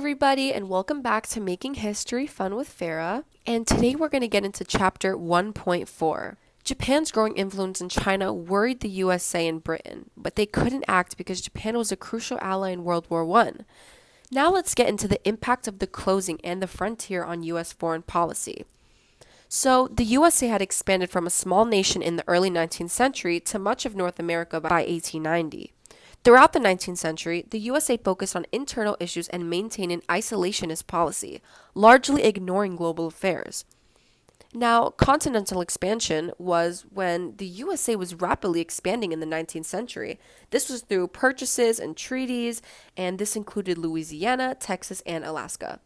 everybody, and welcome back to Making History Fun with Farah. And today we're going to get into chapter 1.4. Japan's growing influence in China worried the USA and Britain, but they couldn't act because Japan was a crucial ally in World War I. Now let's get into the impact of the closing and the frontier on U.S. foreign policy. So, the USA had expanded from a small nation in the early 19th century to much of North America by 1890. Throughout the 19th century, the USA focused on internal issues and maintained an isolationist policy, largely ignoring global affairs. Now, continental expansion was when the USA was rapidly expanding in the 19th century. This was through purchases and treaties, and this included Louisiana, Texas, and Alaska.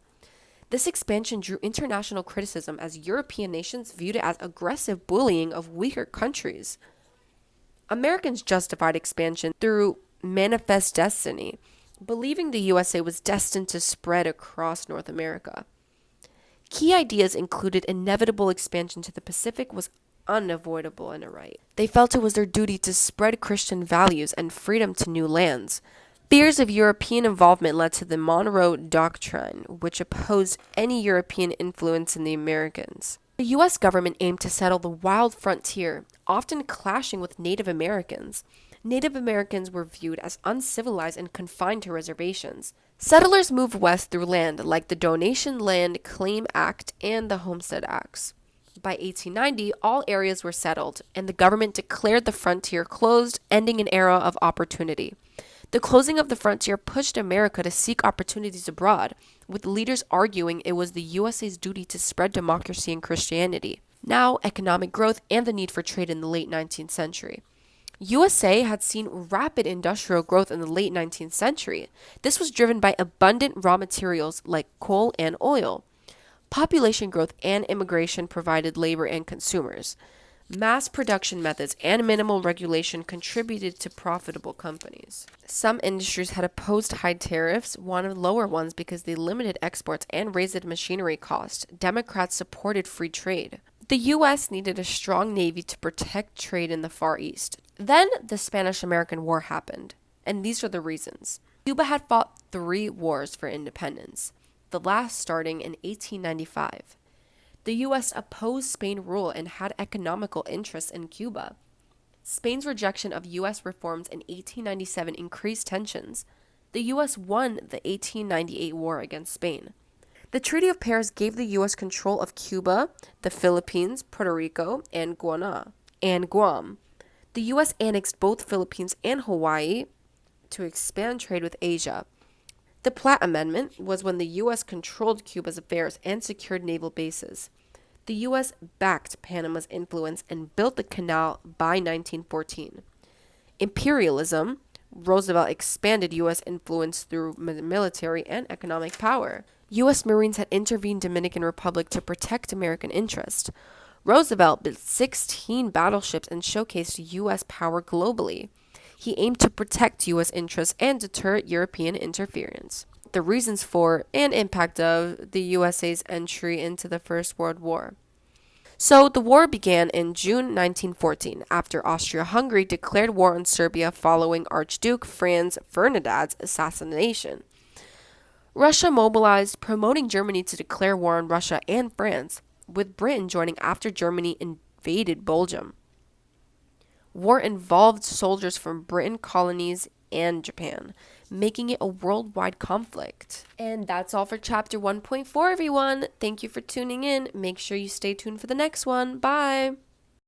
This expansion drew international criticism as European nations viewed it as aggressive bullying of weaker countries. Americans justified expansion through manifest destiny, believing the USA was destined to spread across North America. Key ideas included inevitable expansion to the Pacific was unavoidable and a right. They felt it was their duty to spread Christian values and freedom to new lands. Fears of European involvement led to the Monroe Doctrine, which opposed any European influence in the Americans. The U.S. government aimed to settle the wild frontier, often clashing with Native Americans. Native Americans were viewed as uncivilized and confined to reservations. Settlers moved west through land like the Donation Land Claim Act and the Homestead Acts. By 1890, all areas were settled, and the government declared the frontier closed, ending an era of opportunity. The closing of the frontier pushed America to seek opportunities abroad, with leaders arguing it was the USA's duty to spread democracy and Christianity. Now, economic growth and the need for trade in the late 19th century. USA had seen rapid industrial growth in the late 19th century. This was driven by abundant raw materials like coal and oil. Population growth and immigration provided labor and consumers. Mass production methods and minimal regulation contributed to profitable companies. Some industries had opposed high tariffs, wanted lower ones because they limited exports and raised machinery costs. Democrats supported free trade. The U.S. needed a strong navy to protect trade in the Far East. Then the Spanish-American War happened, and these are the reasons. Cuba had fought 3 wars for independence, the last starting in 1895. The U.S. opposed Spain rule and had economical interests in Cuba. Spain's rejection of U.S. reforms in 1897 increased tensions. The U.S. won the 1898 war against Spain. The Treaty of Paris gave the U.S. control of Cuba, the Philippines, Puerto Rico, and Guam. The U.S. annexed both Philippines and Hawaii to expand trade with Asia. The Platt Amendment was when the U.S. controlled Cuba's affairs and secured naval bases. The U.S. backed Panama's influence and built the canal by 1914. Imperialism. Roosevelt expanded U.S. influence through military and economic power. U.S. Marines had intervened in Dominican Republic to protect American interests. Roosevelt built 16 battleships and showcased U.S. power globally. He aimed to protect U.S. interests and deter European interference. The reasons for and impact of the USA's entry into the First World War. So the war began in June 1914 after Austria-Hungary declared war on Serbia following Archduke Franz Ferdinand's assassination. Russia mobilized, promoting Germany to declare war on Russia and France, with Britain joining after Germany invaded Belgium. War involved soldiers from Britain colonies and Japan, making it a worldwide conflict. And that's all for chapter 1.4, everyone. Thank you for tuning in. Make sure you stay tuned for the next one. Bye.